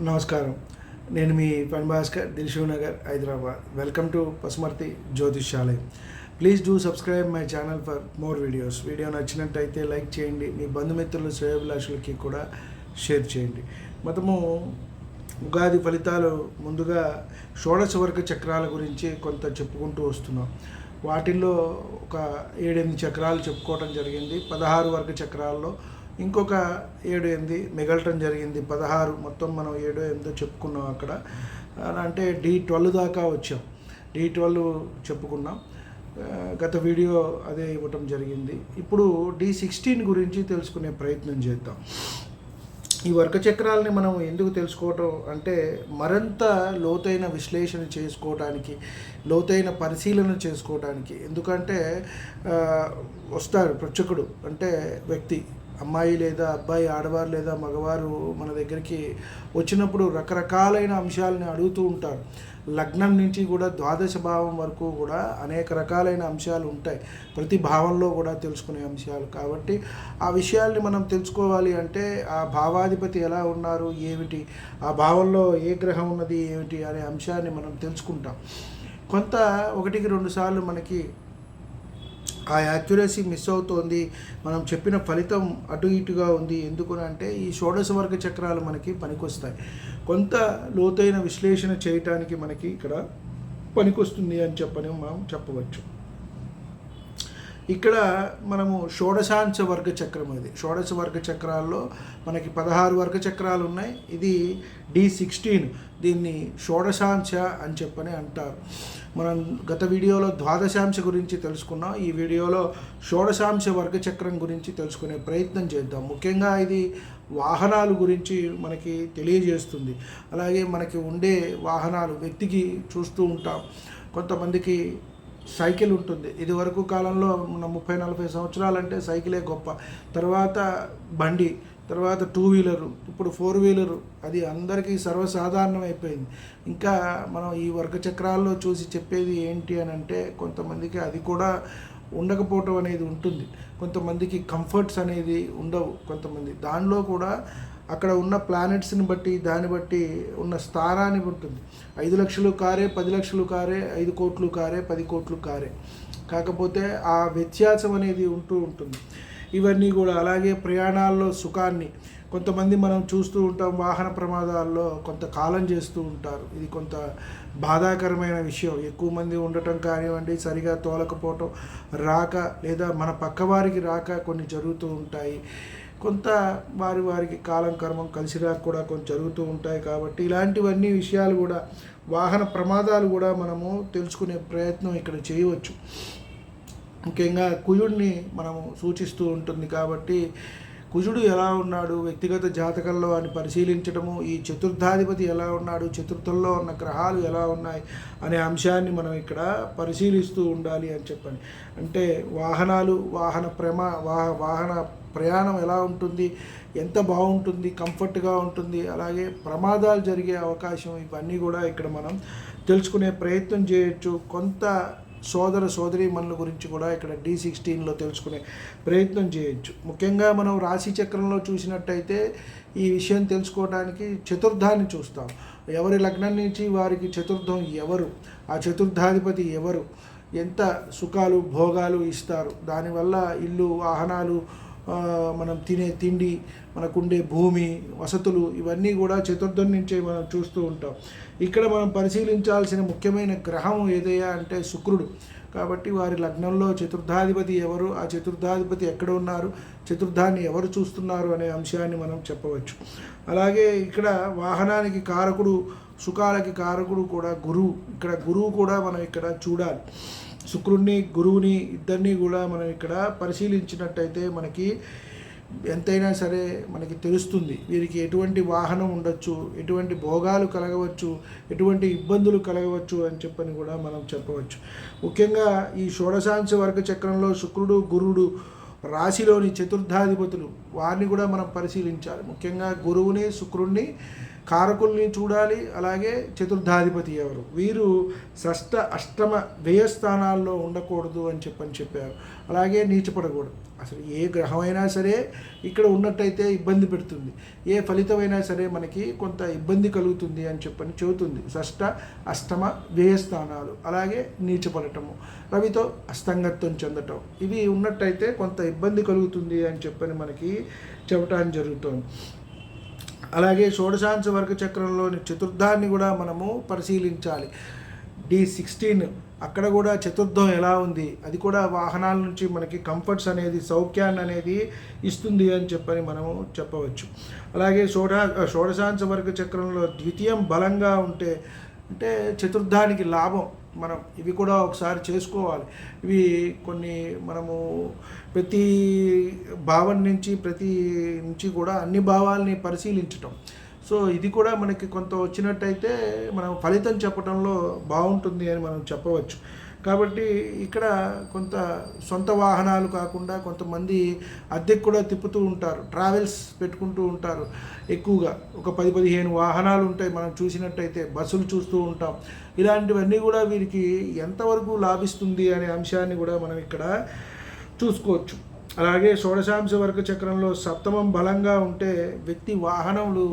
నమస్కారం. నేను మీ పని Bhaskar, Dilsukhnagar, Hyderabad. Welcome to Pasumarthi Jyotishyalayam. Please do subscribe my channel for more videos. Video నచ్చినట్టయితే లైక్ చేయండి, మీ బంధుమిత్రులు శ్రేయోభిలాషులకి కూడా షేర్ చేయండి. మనము ఉగాది ఫలితాలు ముందుగా షోడశ వర్గ చక్రాల గురించి కొంత చెప్పుకుంటూ వస్తున్నాం. వాటిల్లో ఒక 7-8 చక్రాలు చెప్పుకోవడం జరిగింది. 16 వర్గ చక్రాల్లో ఇంకొక 7-8 మిగలటం జరిగింది. 16 మొత్తం మనం 7-8 చెప్పుకున్నాం అక్కడ. అంటే D12 దాకా వచ్చాం. D12 చెప్పుకున్నాం. గత వీడియో అదే ఇవ్వటం జరిగింది. ఇప్పుడు D16 గురించి తెలుసుకునే ప్రయత్నం చేద్దాం. ఈ వర్గ చక్రాలని మనం ఎందుకు తెలుసుకోవటం అంటే మరింత లోతైన విశ్లేషణ చేసుకోవడానికి, లోతైన పరిశీలన చేసుకోవడానికి. ఎందుకంటే వస్తాడు ప్రత్యేకుడు అంటే వ్యక్తి, అమ్మాయి లేదా అబ్బాయి, ఆడవారు లేదా మగవారు మన దగ్గరికి వచ్చినప్పుడు రకరకాలైన అంశాలని అడుగుతూ ఉంటారు. లగ్నం నుంచి కూడా ద్వాదశ భావం వరకు కూడా అనేక రకాలైన అంశాలు ఉంటాయి. ప్రతి భావంలో కూడా తెలుసుకునే అంశాలు. కాబట్టి ఆ విషయాల్ని మనం తెలుసుకోవాలి అంటే ఆ భావాధిపతి ఎలా ఉన్నారు, ఏమిటి, ఆ భావంలో ఏ గ్రహం ఉన్నది, ఏమిటి అనే అంశాన్ని మనం తెలుసుకుంటాం. కొంత 1-2 సార్లు మనకి ఆ యాక్యురసీ మిస్ అవుతోంది, మనం చెప్పిన ఫలితం అటు ఇటుగా ఉంది. ఎందుకనంటే ఈ షోడశ వర్గ చక్రాలు మనకి పనికొస్తాయి. కొంత లోతైన విశ్లేషణ చేయటానికి మనకి ఇక్కడ పనికొస్తుంది అని మనం చెప్పవచ్చు. ఇక్కడ మనము షోడశాంశ వర్గ చక్రం, అది షోడశ వర్గ చక్రాల్లో మనకి 16 వర్గ చక్రాలు ఉన్నాయి. ఇది D16, దీన్ని షోడశాంశ అని అంటారు. మనం గత వీడియోలో ద్వాదశాంశ గురించి తెలుసుకున్నాం. ఈ వీడియోలో షోడశాంశ వర్గ చక్రం గురించి తెలుసుకునే ప్రయత్నం చేద్దాం. ముఖ్యంగా ఇది వాహనాలు గురించి మనకి తెలియజేస్తుంది. అలాగే మనకి ఉండే వాహనాలు వ్యక్తికి చూస్తూ ఉంటాం. కొంతమందికి సైకిల్ ఉంటుంది. ఇది వరకు కాలంలో 30-40 సంవత్సరాలంటే సైకిలే గొప్ప. తర్వాత బండి, తర్వాత 2 వీలరు, ఇప్పుడు 4 వీలరు, అది అందరికీ సర్వసాధారణం అయిపోయింది. ఇంకా మనం ఈ వర్గ చక్రాల్లో చూసి చెప్పేది ఏంటి అని అంటే కొంతమందికి అది కూడా ఉండకపోవటం అనేది ఉంటుంది. కొంతమందికి కంఫర్ట్స్ అనేది ఉండవు. కొంతమంది దానిలో కూడా అక్కడ ఉన్న ప్లానెట్స్ని బట్టి, దాన్ని బట్టి ఉన్న స్థానాన్ని ఉంటుంది. 5 లక్షలు కారే, 10 లక్షలు కారే, 5 కోట్లు కారే, 10 కోట్లు కారే. కాకపోతే ఆ వ్యత్యాసం అనేది ఉంటుంది. ఇవన్నీ కూడా అలాగే ప్రయాణాల్లో సుఖాన్ని కొంతమంది మనం చూస్తూ ఉంటాం. వాహన ప్రమాదాల్లో కొంతకాలం చేస్తూ ఉంటారు. ఇది కొంత బాధాకరమైన విషయం. ఎక్కువ మంది ఉండటం కానివ్వండి, సరిగా తోలకపోవటం, రాక లేదా మన పక్కవారికి రాక కొన్ని జరుగుతూ ఉంటాయి. కొంత వారికి కాలం కర్మం కలిసి రాక కూడా కొంచెం జరుగుతూ ఉంటాయి. కాబట్టి ఇలాంటివన్నీ విషయాలు కూడా, వాహన ప్రమాదాలు కూడా మనము తెలుసుకునే ప్రయత్నం ఇక్కడ చేయవచ్చు. ముఖ్యంగా కుజుడిని మనము సూచిస్తూ ఉంటుంది. కాబట్టి కుజుడు ఎలా ఉన్నాడు వ్యక్తిగత జాతకంలో అని పరిశీలించడము, ఈ చతుర్థాధిపతి ఎలా ఉన్నాడు, చతుర్థంలో ఉన్న గ్రహాలు ఎలా ఉన్నాయి అనే అంశాన్ని మనం ఇక్కడ పరిశీలిస్తూ ఉండాలి అని చెప్పండి. అంటే వాహనాలు, వాహన ప్రయాణం ఎలా ఉంటుంది, ఎంత బాగుంటుంది, కంఫర్ట్గా ఉంటుంది, అలాగే ప్రమాదాలు జరిగే అవకాశం, ఇవన్నీ కూడా ఇక్కడ మనం తెలుసుకునే ప్రయత్నం చేయొచ్చు. కొంత సోదరీమణుల గురించి కూడా ఇక్కడ D16లో తెలుసుకునే ప్రయత్నం చేయొచ్చు. ముఖ్యంగా మనం రాశి చక్రంలో చూసినట్టయితే ఈ విషయం తెలుసుకోవడానికి చతుర్థాన్ని చూస్తాం. ఎవరి లగ్నం నుంచి వారికి చతుర్థం ఎవరు, ఆ చతుర్థాధిపతి ఎవరు, ఎంత సుఖాలు భోగాలు ఇస్తారు, దానివల్ల ఇల్లు, వాహనాలు, మనం తినే తిండి, మనకుండే భూమి, వసతులు, ఇవన్నీ కూడా చతుర్థం నుంచే మనం చూస్తూ ఉంటాం. ఇక్కడ మనం పరిశీలించాల్సిన ముఖ్యమైన గ్రహం ఏదయ్యా అంటే శుక్రుడు. కాబట్టి వారి లగ్నంలో చతుర్థాధిపతి ఎవరు, ఆ చతుర్థాధిపతి ఎక్కడ ఉన్నారు, చతుర్థాన్ని ఎవరు చూస్తున్నారు అనే అంశాన్ని మనం చెప్పవచ్చు. అలాగే ఇక్కడ వాహనానికి కారకుడు, సుఖాలకి కారకుడు కూడా గురువు. ఇక్కడ గురువు కూడా మనం ఇక్కడ చూడాలి. శుక్రుడిని, గురువుని, ఇద్దరిని కూడా మనం ఇక్కడ పరిశీలించినట్టయితే మనకి ఎంతైనా సరే మనకి తెలుస్తుంది. వీరికి ఎటువంటి వాహనం ఉండొచ్చు, ఎటువంటి భోగాలు కలగవచ్చు, ఎటువంటి ఇబ్బందులు కలగవచ్చు అని చెప్పని కూడా మనం చెప్పవచ్చు. ముఖ్యంగా ఈ షోడశాంశ వర్గ చక్రంలో శుక్రుడు, గురుడు రాశిలోని చతుర్థాధిపతులు వారిని కూడా మనం పరిశీలించాలి. ముఖ్యంగా గురువుని, శుక్రుడిని, కారకుల్ని చూడాలి. అలాగే చతుర్థాధిపతి ఎవరు, వీరు షష్ఠ, అష్టమ, వ్యయ స్థానాల్లో ఉండకూడదు అని చెప్పారు. అలాగే నీచపడకూడదు. అసలు ఏ గ్రహమైనా సరే ఇక్కడ ఉన్నట్టయితే ఇబ్బంది పెడుతుంది, ఏ ఫలితమైనా సరే మనకి కొంత ఇబ్బంది కలుగుతుంది అని చెబుతుంది. షష్ఠ, అష్టమ, వ్యయ స్థానాలు, అలాగే నీచపడటము, రవితో అస్తంగత్వం చెందటం, ఇవి ఉన్నట్టయితే కొంత ఇబ్బంది కలుగుతుంది అని మనకి చెప్పడానికి జరుగుతుంది. అలాగే షోడశాంశ వర్గ చక్రంలోని చతుర్థాన్ని కూడా మనము పరిశీలించాలి. D16 అక్కడ కూడా చతుర్థం ఎలా ఉంది, అది కూడా వాహనాల నుంచి మనకి కంఫర్ట్స్ అనేది, సౌఖ్యాన్ని అనేది ఇస్తుంది అని మనము చెప్పవచ్చు. అలాగే షోడశాంశ వర్గ చక్రంలో ద్వితీయం బలంగా ఉంటే, అంటే చతుర్థానికి లాభం, మనం ఇవి కూడా ఒకసారి చేసుకోవాలి. ఇవి కొన్ని మనము ప్రతి భావం నుంచి కూడా అన్ని భావాల్ని పరిశీలించటం. సో ఇది కూడా మనకి కొంత వచ్చినట్టయితే మనం ఫలితం చెప్పడంలో బాగుంటుంది అని మనం చెప్పవచ్చు. కాబట్టి ఇక్కడ కొంత సొంత వాహనాలు కాకుండా కొంతమంది అద్దెకు కూడా తిప్పుతూ ఉంటారు, ట్రావెల్స్ పెట్టుకుంటూ ఉంటారు. ఎక్కువగా ఒక 10-15 వాహనాలు ఉంటాయి. మనం చూసినట్టయితే బస్సులు చూస్తూ ఉంటాం. ఇలాంటివన్నీ కూడా వీరికి ఎంతవరకు లాభిస్తుంది అనే అంశాన్ని కూడా మనం ఇక్కడ చూసుకోవచ్చు. అలాగే షోడశాంశ వర్గ చక్రంలో సప్తమం బలంగా ఉంటే వ్యక్తి వాహనములు,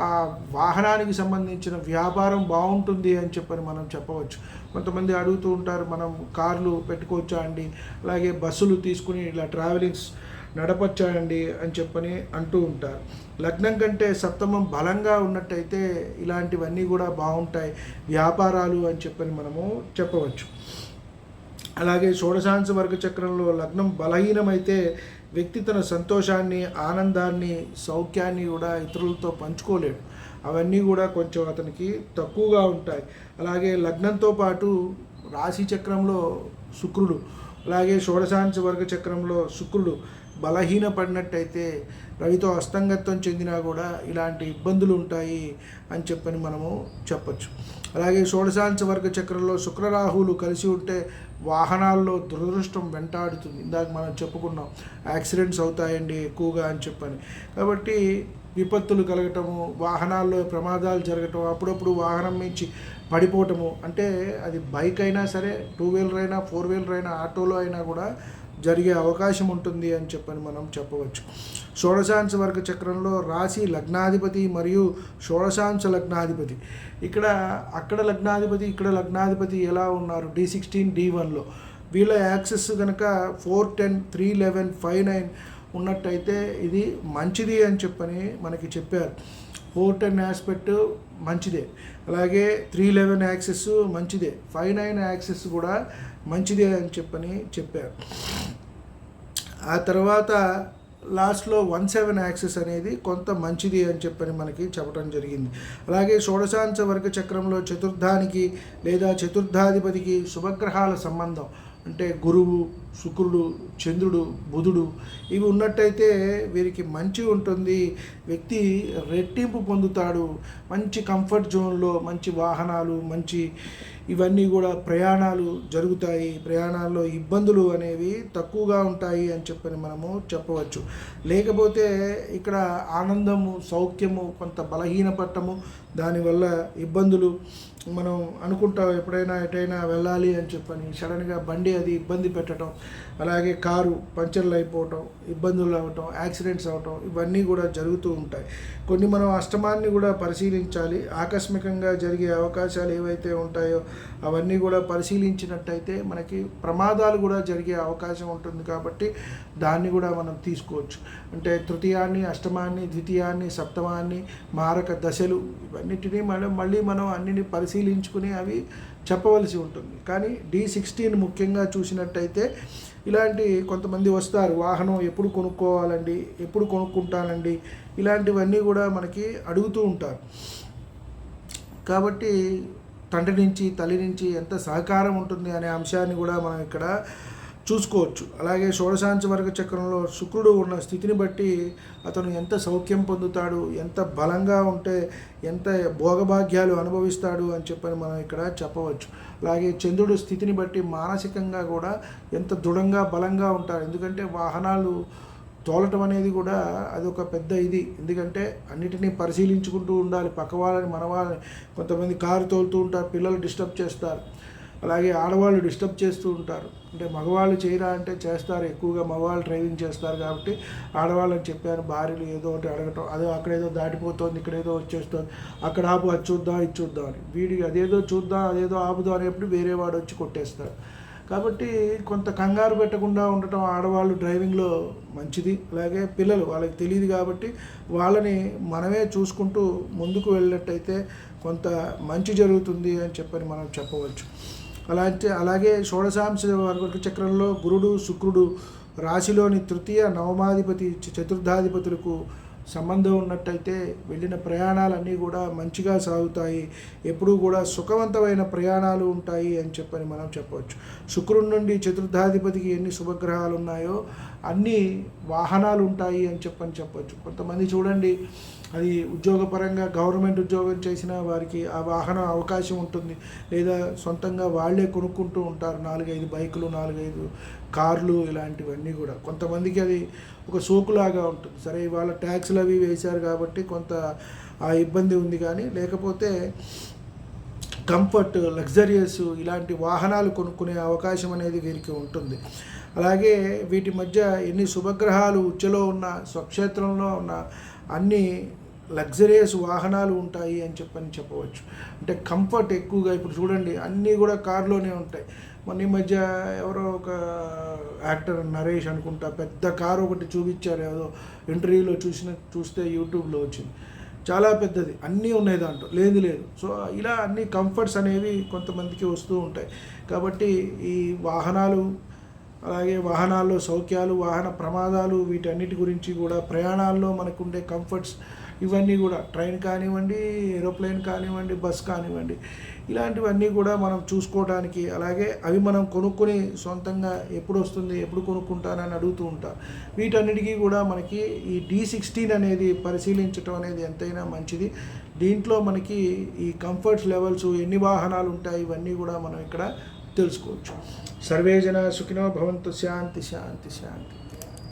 ఆ వాహనానికి సంబంధించిన వ్యాపారం బాగుంటుంది అని మనం చెప్పవచ్చు. కొంతమంది అడుగుతూ ఉంటారు, మనం కార్లు పెట్టుకోవచ్చా అండి, అలాగే బస్సులు తీసుకుని ఇలా ట్రావెలింగ్స్ నడపచ్చా అండి అని అంటూ ఉంటారు. లగ్నం కంటే సప్తమం బలంగా ఉన్నట్టయితే ఇలాంటివన్నీ కూడా బాగుంటాయి వ్యాపారాలు అని మనము చెప్పవచ్చు. అలాగే షోడశాంశ వర్గ చక్రంలో లగ్నం బలహీనమైతే వ్యక్తి తన సంతోషాన్ని, ఆనందాన్ని, సౌఖ్యాన్ని కూడా ఇతరులతో పంచుకోలేడు. అవన్నీ కూడా కొంచెం అతనికి తక్కువగా ఉంటాయి. అలాగే లగ్నంతో పాటు రాశి చక్రంలో శుక్రుడు, అలాగే షోడశాంశ వర్గ చక్రంలో శుక్రుడు బలహీనపడినట్టయితే రవితో అస్తంగత్వం చెందినా కూడా ఇలాంటి ఇబ్బందులు ఉంటాయి అని మనము చెప్పచ్చు. అలాగే షోడశాంశ వర్గ చక్రంలో శుక్రరాహువులు కలిసి ఉంటే వాహనాల్లో దురదృష్టం వెంటాడుతుంది. ఇందాక మనం చెప్పుకున్నాం, యాక్సిడెంట్స్ అవుతాయండి ఎక్కువగా అని. కాబట్టి విపత్తులు కలగటము, వాహనాల్లో ప్రమాదాలు జరగటం, అప్పుడప్పుడు వాహనం నుంచి పడిపోవటము, అంటే అది బైక్ అయినా సరే, 2 వీలర్ అయినా, 4 వీలర్ అయినా, ఆటోలో అయినా కూడా జరిగే అవకాశం ఉంటుంది అని మనం చెప్పవచ్చు. షోడశాంశ వర్గ చక్రంలో రాశి లగ్నాధిపతి మరియు షోడశాంశ లగ్నాధిపతి, అక్కడ లగ్నాధిపతి, ఇక్కడ లగ్నాధిపతి ఎలా ఉన్నారు D16 D1లో, వీళ్ళ యాక్సెస్ కనుక 4, 10, 3, 11, 5, 9 ఉన్నట్టయితే ఇది మంచిది అని మనకి చెప్పారు. 4, 10 ఆస్పెక్ట్ మంచిదే, అలాగే 3, 11 యాక్సెస్ మంచిదే, 5, 9 యాక్సెస్ కూడా మంచిదే అని చెప్పారు. ఆ తర్వాత లాస్ట్లో 1, 7 యాక్సెస్ అనేది కొంత మంచిది అని మనకి చెప్పడం జరిగింది. అలాగే షోడశాంశ వర్గ చక్రంలో చతుర్థానికి లేదా చతుర్థాధిపతికి శుభగ్రహాల సంబంధం, అంటే గురువు, శుక్రుడు, చంద్రుడు, బుధుడు, ఇవి ఉన్నట్టయితే వీరికి మంచి ఉంటుంది. వ్యక్తి రెట్టింపు పొందుతాడు, మంచి కంఫర్ట్ జోన్లో మంచి వాహనాలు, మంచి ఇవన్నీ కూడా ప్రయాణాలు జరుగుతాయి. ప్రయాణాల్లో ఇబ్బందులు అనేవి తక్కువగా ఉంటాయి అని మనము చెప్పవచ్చు. లేకపోతే ఇక్కడ ఆనందము, సౌఖ్యము కొంత బలహీనపడటము, దానివల్ల ఇబ్బందులు, మనం అనుకుంటాం ఎప్పుడైనా ఎటైనా వెళ్ళాలి అని సడన్గా బండి అది ఇబ్బంది పెట్టడం, అలాగే కారు పంచర్లు అయిపోవటం, ఇబ్బందులు అవ్వటం, యాక్సిడెంట్స్ అవ్వటం, ఇవన్నీ కూడా జరుగుతూ ఉంటాయి. కొన్ని మనం అష్టమాన్ని కూడా పరిశీలించాలి. ఆకస్మికంగా జరిగే అవకాశాలు ఏవైతే ఉంటాయో అవన్నీ కూడా పరిశీలించినట్టయితే మనకి ప్రమాదాలు కూడా జరిగే అవకాశం ఉంటుంది. కాబట్టి దాన్ని కూడా మనం తీసుకోవచ్చు. అంటే తృతీయాన్ని, అష్టమాన్ని, ద్వితీయాన్ని, సప్తమాన్ని, మారక దశలు, ఇవన్నిటినీ మళ్ళీ మనం అన్నిని పరిశీలించుకుని అవి చెప్పవలసి ఉంటుంది. కానీ D16 ముఖ్యంగా చూసినట్టయితే ఇలాంటి కొంతమంది వస్తారు, వాహనం ఎప్పుడు కొనుక్కోవాలండి, ఎప్పుడు కొనుక్కుంటానండి, ఇలాంటివన్నీ కూడా మనకి అడుగుతూ ఉంటారు. కాబట్టి తండ్రి నుంచి, తల్లి నుంచి ఎంత సహకారం ఉంటుంది అనే అంశాన్ని కూడా మనం ఇక్కడ చూసుకోవచ్చు. అలాగే షోడశాంశ వర్గ చక్రంలో శుక్రుడు ఉన్న స్థితిని బట్టి అతను ఎంత సౌఖ్యం పొందుతాడు, ఎంత బలంగా ఉంటే ఎంత భోగభాగ్యాలు అనుభవిస్తాడు అని మనం ఇక్కడ చెప్పవచ్చు. అలాగే చంద్రుడు స్థితిని బట్టి మానసికంగా కూడా ఎంత దృఢంగా, బలంగా ఉంటారు. ఎందుకంటే వాహనాలు తోలటం అనేది కూడా అదొక పెద్ద ఇది. ఎందుకంటే అన్నిటినీ పరిశీలించుకుంటూ ఉండాలి. పక్క వాళ్ళని, మన వాళ్ళని. కొంతమంది కారు తోలుతూ ఉంటారు, పిల్లలు డిస్టర్బ్ చేస్తారు. అలాగే ఆడవాళ్ళు డిస్టర్బ్ చేస్తూ ఉంటారు. అంటే మగవాళ్ళు చేయరా అంటే చేస్తారు, ఎక్కువగా మగవాళ్ళు డ్రైవింగ్ చేస్తారు కాబట్టి ఆడవాళ్ళని చెప్పాను. భార్యలు ఏదో ఒకటి అడగటం, అదో అక్కడేదో దాటిపోతుంది, ఇక్కడేదో వచ్చేస్తుంది, అక్కడ ఆపు, అది చూద్దాం, ఇది చూద్దాం అని. వీడికి అదేదో చూద్దాం, అదేదో ఆపుదాం అనేప్పుడు వేరే వాడు వచ్చి కొట్టేస్తాడు. కాబట్టి కొంత కంగారు పెట్టకుండా ఉండటం ఆడవాళ్ళు డ్రైవింగ్లో మంచిది. అలాగే పిల్లలు, వాళ్ళకి తెలియదు కాబట్టి వాళ్ళని మనమే చూసుకుంటూ ముందుకు వెళ్ళినట్టయితే కొంత మంచి జరుగుతుంది అని చెప్పని మనం చెప్పవచ్చు. అలాగే షోడశాంశ వర్గ చక్రంలో గురుడు, శుక్రుడు రాశిలోని తృతీయ, నవమాధిపతి, చతుర్థాధిపతులకు సంబంధం ఉన్నట్టయితే వెళ్ళిన ప్రయాణాలన్నీ కూడా మంచిగా సాగుతాయి. ఎప్పుడూ కూడా సుఖవంతమైన ప్రయాణాలు ఉంటాయి అని చెప్పని మనం చెప్పవచ్చు. శుక్రుడి నుండి చతుర్థాధిపతికి ఎన్ని శుభగ్రహాలు ఉన్నాయో అన్ని వాహనాలు ఉంటాయి అని చెప్పవచ్చు. కొంతమంది చూడండి, అది ఉద్యోగపరంగా గవర్నమెంట్ ఉద్యోగం చేసిన వారికి ఆ వాహనం అవకాశం ఉంటుంది, లేదా సొంతంగా వాళ్ళే కొనుక్కుంటూ ఉంటారు. 4-5 బైకులు, 4-5 కార్లు, ఇలాంటివన్నీ కూడా. కొంతమందికి అది ఒక సోకులాగా ఉంటుంది. సరే, ఇవాళ ట్యాక్స్లు అవి వేశారు కాబట్టి కొంత ఆ ఇబ్బంది ఉంది, కానీ లేకపోతే కంఫర్ట్, లగ్జరియస్ ఇలాంటి వాహనాలు కొనుక్కునే అవకాశం అనేది వీరికి ఉంటుంది. అలాగే వీటి మధ్య ఎన్ని శుభగ్రహాలు ఉచ్చలో ఉన్న, స్వక్షేత్రంలో ఉన్న అన్ని లగ్జరియస్ వాహనాలు ఉంటాయి అని చెప్పవచ్చు. అంటే కంఫర్ట్ ఎక్కువగా. ఇప్పుడు చూడండి, అన్నీ కూడా కారులోనే ఉంటాయి. మొన్న ఈ మధ్య ఎవరో ఒక యాక్టర్ నరేష్ అనుకుంటా పెద్ద కారు ఒకటి చూపించారు, ఏదో ఇంటర్వ్యూలో చూస్తే యూట్యూబ్లో వచ్చింది. చాలా పెద్దది, అన్నీ ఉన్నాయి దాంట్లో, లేదు. సో ఇలా అన్ని కంఫర్ట్స్ అనేవి కొంతమందికి వస్తూ ఉంటాయి. కాబట్టి ఈ వాహనాలు, అలాగే వాహనాల్లో సౌఖ్యాలు, వాహన ప్రమాదాలు, వీటన్నిటి గురించి కూడా, ప్రయాణాల్లో మనకు ఉండే కంఫర్ట్స్ ఇవన్నీ కూడా, ట్రైన్ కానివ్వండి, ఏరోప్లేన్ కానివ్వండి, బస్ కానివ్వండి, ఇలాంటివన్నీ కూడా మనం చూసుకోవడానికి, అలాగే అవి మనం కొనుక్కొని సొంతంగా ఎప్పుడు వస్తుంది, ఎప్పుడు కొనుక్కుంటానని అడుగుతూ ఉంటారు. వీటన్నిటికీ కూడా మనకి ఈ D16 అనేది పరిశీలించడం అనేది ఎంతైనా మంచిది. దీంట్లో మనకి ఈ కంఫర్ట్స్ లెవెల్స్, ఎన్ని వాహనాలు ఉంటాయి, ఇవన్నీ కూడా మనం ఇక్కడ తెలుసుకోవచ్చు. సర్వే జన సుఖినో భవంతు. శాంతి శాంతి శాంతి.